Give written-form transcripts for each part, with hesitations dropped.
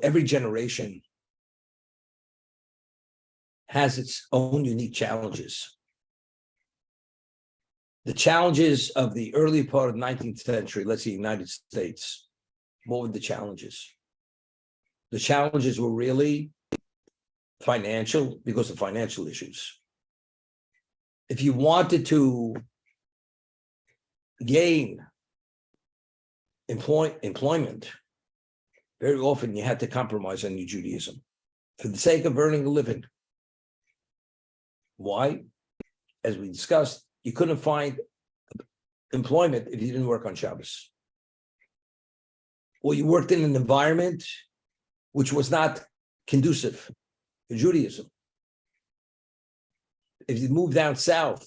Every generation has its own unique challenges. The challenges of the early part of the 19th century, let's say United States, what were the challenges? The challenges were really financial because of financial issues. If you wanted to gain employment, very often you had to compromise on your Judaism for the sake of earning a living. Why? As we discussed, you couldn't find employment if you didn't work on Shabbos. Or you worked in an environment which was not conducive to Judaism. If you moved down south,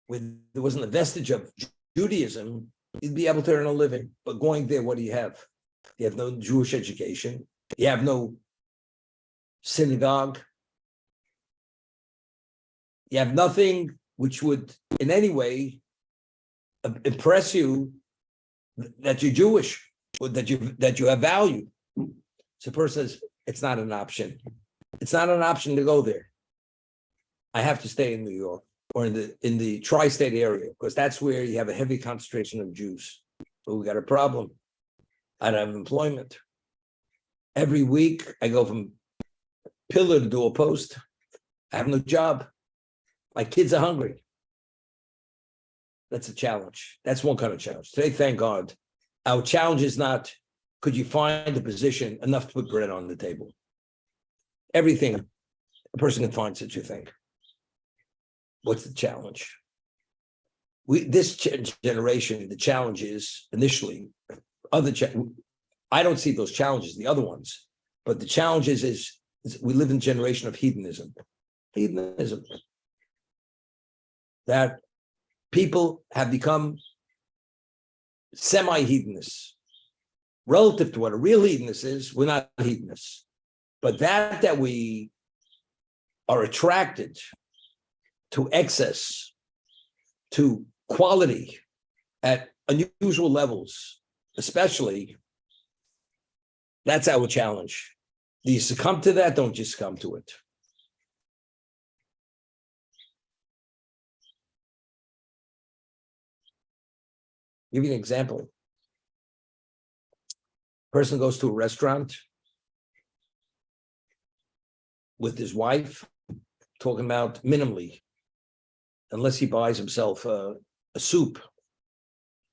where there wasn't a vestige of Judaism, you'd be able to earn a living. But going there, what do you have? You have no Jewish education. You have no synagogue. You have nothing which would in any way impress you that you're Jewish or that you have value. So the person says, it's not an option. It's not an option to go there. I have to stay in New York or in the tri-state area because that's where you have a heavy concentration of Jews. But we got a problem. I don't have employment. Every week I go from pillar to doorpost. I have no job. My kids are hungry. That's a challenge. That's one kind of challenge. Today, thank God, our challenge is not, could you find a position enough to put bread on the table? Everything a person can find such a thing. What's the challenge? This generation, the challenge is initially, I don't see those challenges, the other ones, but the challenge is we live in a generation of hedonism. Hedonism. That people have become semi-hedonists. Relative to what a real hedonist is, we're not hedonists. But that we are attracted to excess, to quality at unusual levels, especially, that's our challenge. Do you succumb to that? Don't you succumb to it? Give you an example. Person goes to a restaurant with his wife, talking about minimally, unless he buys himself a soup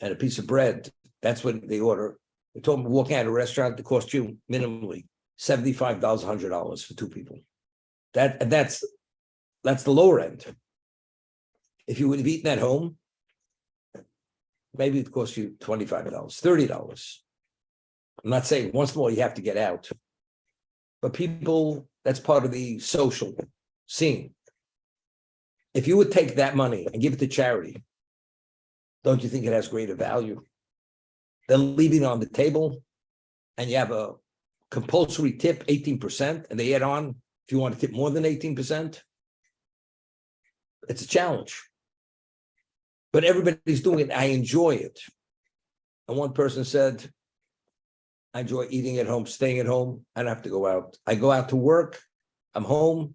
and a piece of bread. That's what they order. They're talking walking out of a restaurant that costs you minimally $75, $100 for two people. That's the lower end. If you would have eaten at home, maybe it costs you $25, $30. I'm not saying once more you have to get out, but people, that's part of the social scene. If you would take that money and give it to charity, don't you think it has greater value than leaving it on the table and you have a compulsory tip, 18%, and they add on if you want to tip more than 18%? It's a challenge. But everybody's doing it. I enjoy it. And one person said, I enjoy eating at home, staying at home. I don't have to go out. I go out to work. I'm home.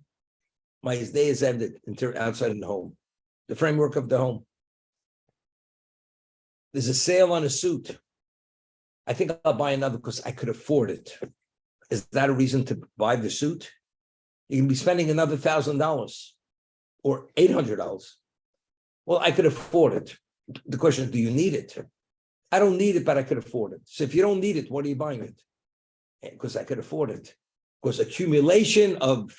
My day is ended outside in the home. The framework of the home. There's a sale on a suit. I think I'll buy another because I could afford it. Is that a reason to buy the suit? You can be spending another $1,000 or $800. Well, I could afford it. The question is, do you need it? I don't need it, but I could afford it. So if you don't need it, what are you buying it? Because I could afford it. Because accumulation of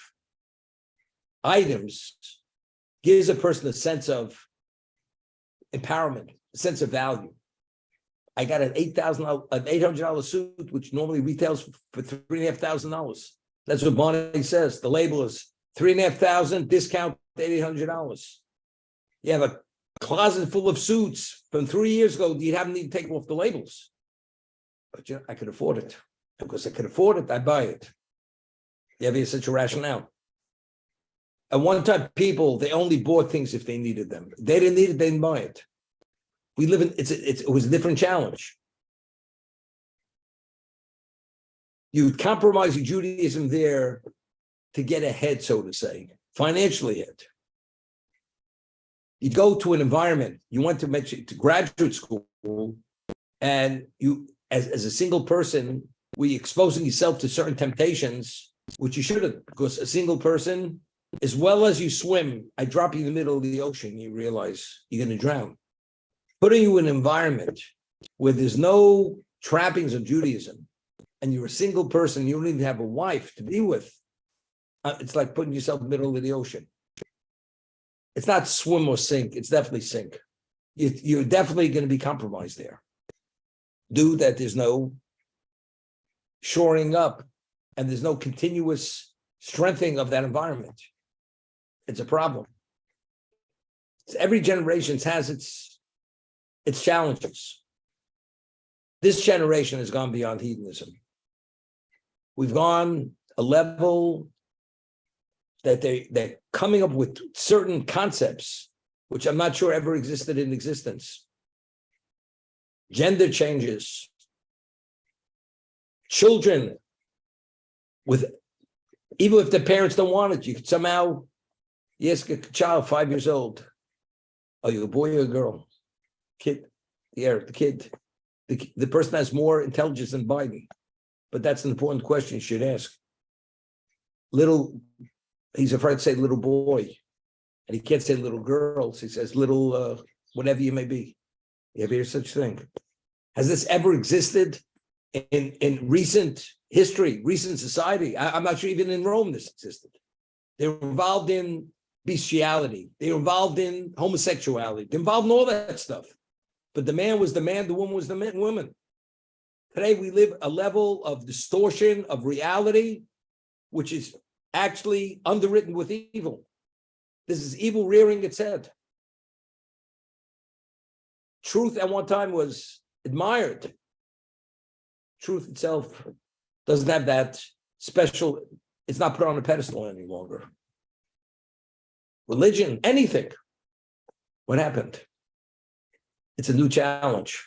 items gives a person a sense of empowerment, a sense of value. I got an $800 suit, which normally retails for $3,500. That's what Barney says. The label is $3,500, discount $800. You have a closet full of suits from 3 years ago. You haven't even taken off the labels. But I could afford it. Because I could afford it, I buy it. You have such a rationale. At one time, people, they only bought things if they needed them. They didn't need it, they didn't buy it. We live in, it was a different challenge. You'd compromise your Judaism there to get ahead, so to say, financially ahead. You'd go to an environment, you went to graduate school, and you, as a single person, were you exposing yourself to certain temptations, which you shouldn't, because a single person, as well as you swim, I drop you in the middle of the ocean, you realize you're going to drown. Putting you in an environment where there's no trappings of Judaism, and you're a single person, you don't even have a wife to be with, it's like putting yourself in the middle of the ocean. It's not swim or sink, it's definitely sink. You're definitely going to be compromised there. Due that there's no shoring up and there's no continuous strengthening of that environment. It's a problem. Every generation has its challenges. This generation has gone beyond hedonism. We've gone a level that they're coming up with certain concepts, which I'm not sure ever existed in existence. Gender changes. Children even if the parents don't want it, you could somehow, you ask a child 5 years old, are you a boy or a girl? Kid, the kid. The person has more intelligence than Biden, but that's an important question you should ask. He's afraid to say little boy, and he can't say little girl, so he says little, whatever you may be. You ever hear such thing? Has this ever existed in recent history, recent society? I'm not sure even in Rome this existed. They were involved in bestiality. They were involved in homosexuality. They're involved in all that stuff. But the man was the man, the woman was the woman. Today we live a level of distortion of reality, which is actually underwritten with evil. This is evil rearing its head. Truth at one time was admired. Truth itself doesn't have that special, it's not put on a pedestal any longer. Religion, anything. What happened? It's a new challenge.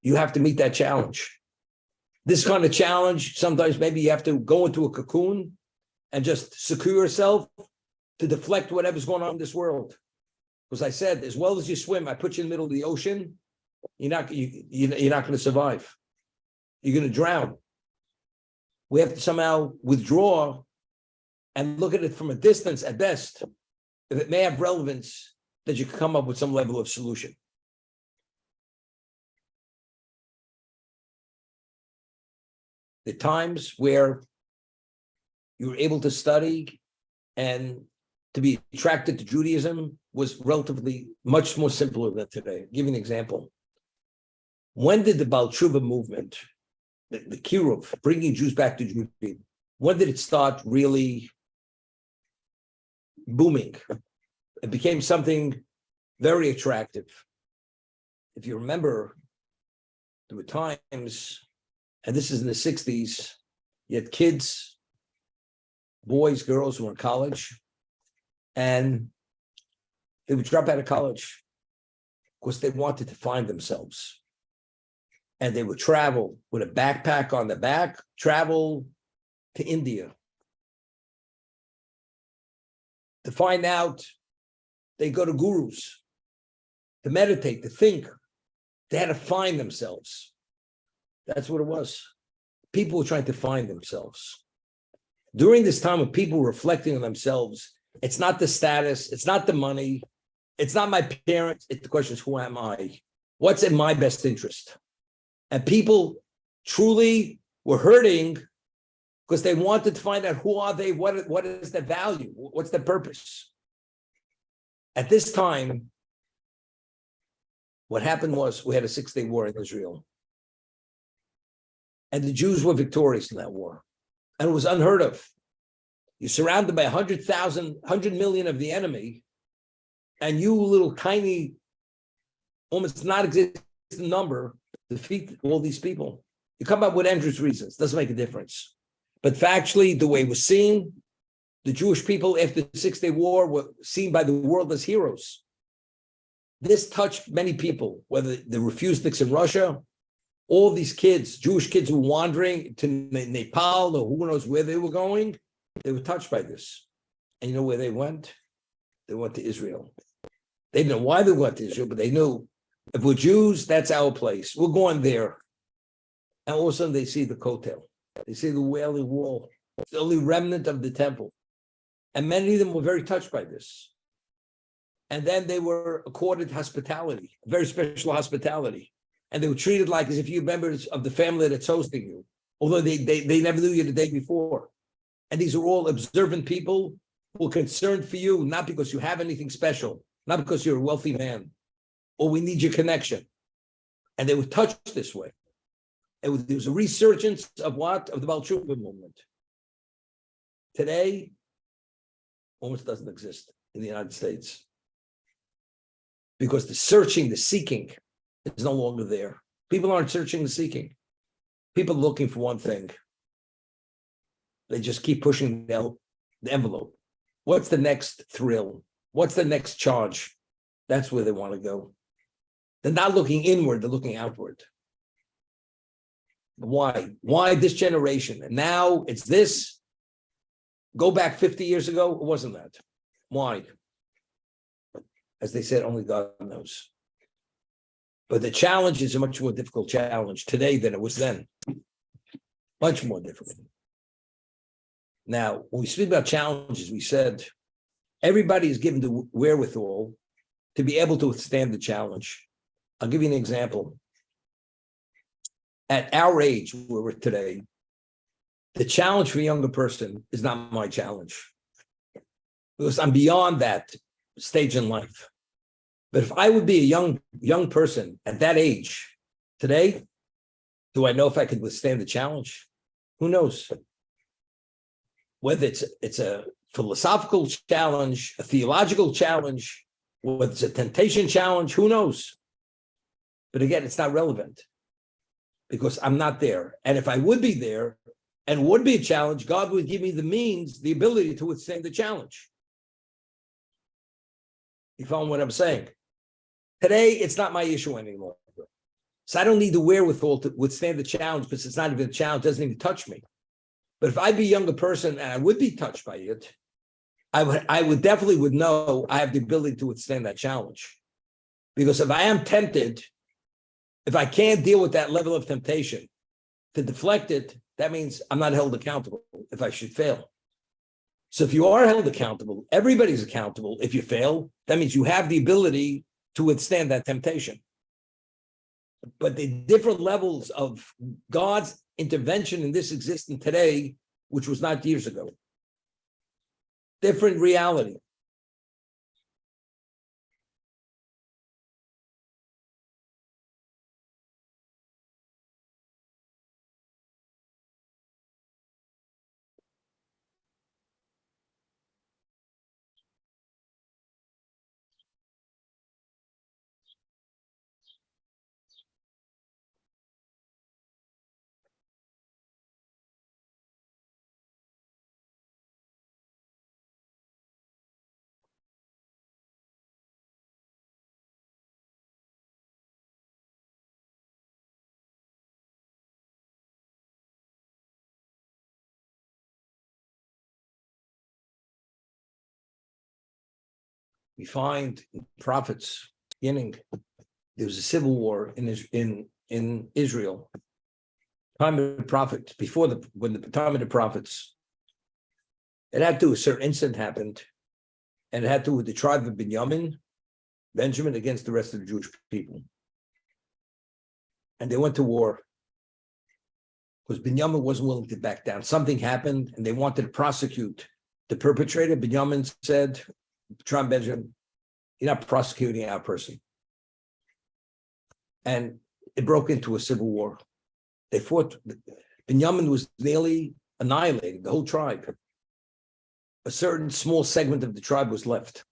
You have to meet that challenge. This kind of challenge, sometimes maybe you have to go into a cocoon and just secure yourself to deflect whatever's going on in this world. Because I said, as well as you swim, I put you in the middle of the ocean, you're not going to survive. You're going to drown. We have to somehow withdraw and look at it from a distance at best. If it may have relevance, that you can come up with some level of solution. The times where you were able to study and to be attracted to Judaism was relatively much more simpler than today. I'll give you an example. When did the Baal Tshuva movement, the Kiruv, bringing Jews back to Judaism, when did it start really booming? It became something very attractive. If you remember, there were times, and this is in the 60s, you had kids, boys, girls who were in college, and they would drop out of college because they wanted to find themselves. And they would travel with a backpack on the back, travel to India to find out. They go to gurus to meditate, to think. They had to find themselves. That's what it was. People were trying to find themselves. During this time of people reflecting on themselves, it's not the status, it's not the money, it's not my parents, the question is, who am I? What's in my best interest? And people truly were hurting because they wanted to find out who are they, what is the value, what's the purpose? At this time, what happened was we had a 6-day war in Israel. And the Jews were victorious in that war. And it was unheard of. You're surrounded by 100 million of the enemy, and you little tiny, almost not existent number, defeat all these people. You come up with endless reasons, doesn't make a difference. But factually, the way it was seen, the Jewish people after the 6-day war were seen by the world as heroes. This touched many people, whether the refuseniks in Russia, All these kids, Jewish kids who were wandering to Nepal or who knows where they were going, they were touched by this. And you know where they went? They went to Israel. They didn't know why they went to Israel, but they knew if we're Jews, that's our place. We're going there. And all of a sudden they see the Kotel. They see the Wailing Wall. It's the only remnant of the temple. And many of them were very touched by this. And then they were accorded hospitality, very special hospitality. And they were treated like as if you're members of the family that's hosting you, although they never knew you the day before. And these are all observant people who are concerned for you, not because you have anything special, not because you're a wealthy man, or we need your connection. And they were touched this way. There was a resurgence of what? Of the Baal Tshuva movement. Today, almost doesn't exist in the United States. Because the searching, the seeking is no longer there. People aren't searching and seeking. People are looking for one thing. They just keep pushing the envelope. What's the next thrill? What's the next charge? That's where they want to go. They're not looking inward, they're looking outward. Why? Why this generation? And now it's this. Go back 50 years ago, it wasn't that. Why? As they said, only God knows. But the challenge is a much more difficult challenge today than it was then. Much more difficult. Now, when we speak about challenges, we said everybody is given the wherewithal to be able to withstand the challenge. I'll give you an example. At our age, where we're today, the challenge for a younger person is not my challenge. Because I'm beyond that stage in life. But if I would be a young person at that age today, do I know if I could withstand the challenge? Who knows? Whether it's a philosophical challenge, a theological challenge, whether it's a temptation challenge, who knows? But again, it's not relevant because I'm not there. And if I would be there and would be a challenge, God would give me the means, the ability to withstand the challenge. You follow what I'm saying? Today, it's not my issue anymore. So I don't need the wherewithal to withstand the challenge because it's not even a challenge, it doesn't even touch me. But if I'd be a younger person and I would be touched by it, I would definitely would know I have the ability to withstand that challenge. Because if I am tempted, if I can't deal with that level of temptation to deflect it, that means I'm not held accountable if I should fail. So if you are held accountable, everybody's accountable. If you fail, that means you have the ability to withstand that temptation. But the different levels of God's intervention in this existence today, which was not years ago. Different reality. We find in prophets beginning, there was a civil war in Israel. Time of the prophets, when the time of the prophets, it had to, a certain incident happened, and it had to do with the tribe of Benjamin against the rest of the Jewish people. And they went to war because Benjamin wasn't willing to back down. Something happened and they wanted to prosecute the perpetrator. Benjamin said, tribe Benjamin, you're not prosecuting our person. And it broke into a civil war. They fought. Benjamin was nearly annihilated, the whole tribe. A certain small segment of the tribe was left.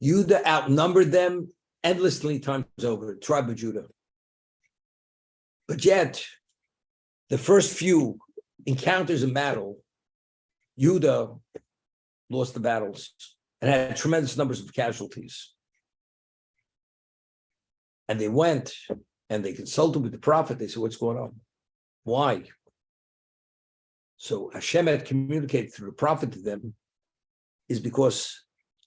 Judah outnumbered them endlessly times over, the tribe of Judah. But yet, the first few encounters in battle, Judah lost the battles and had tremendous numbers of casualties. And they went and they consulted with the prophet. They said, what's going on? Why? So Hashem had communicated through the prophet to them is because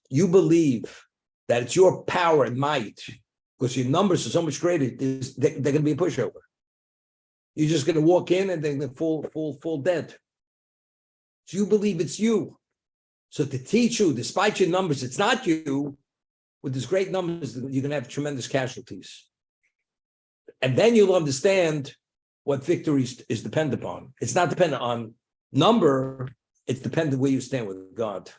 you believe that it's your power and might, because your numbers are so much greater, they're going to be a pushover. You're just going to walk in and they're going to fall dead. So you believe it's you. So to teach you, despite your numbers, it's not you. With these great numbers, you're going to have tremendous casualties. And then you'll understand what victory is dependent upon. It's not dependent on number. It's dependent where you stand with God.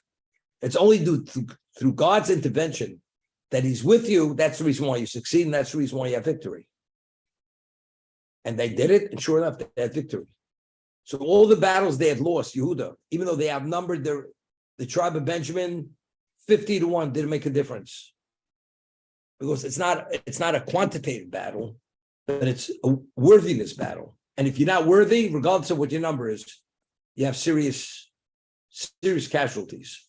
It's only through God's intervention that he's with you. That's the reason why you succeed, and that's the reason why you have victory. And they did it, and sure enough, they had victory. So all the battles they had lost, Yehuda, even though they outnumbered the tribe of Benjamin, 50-1 didn't make a difference. Because it's not a quantitative battle, but it's a worthiness battle. And if you're not worthy, regardless of what your number is, you have serious casualties.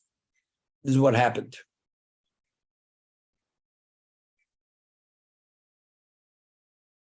This is what happened.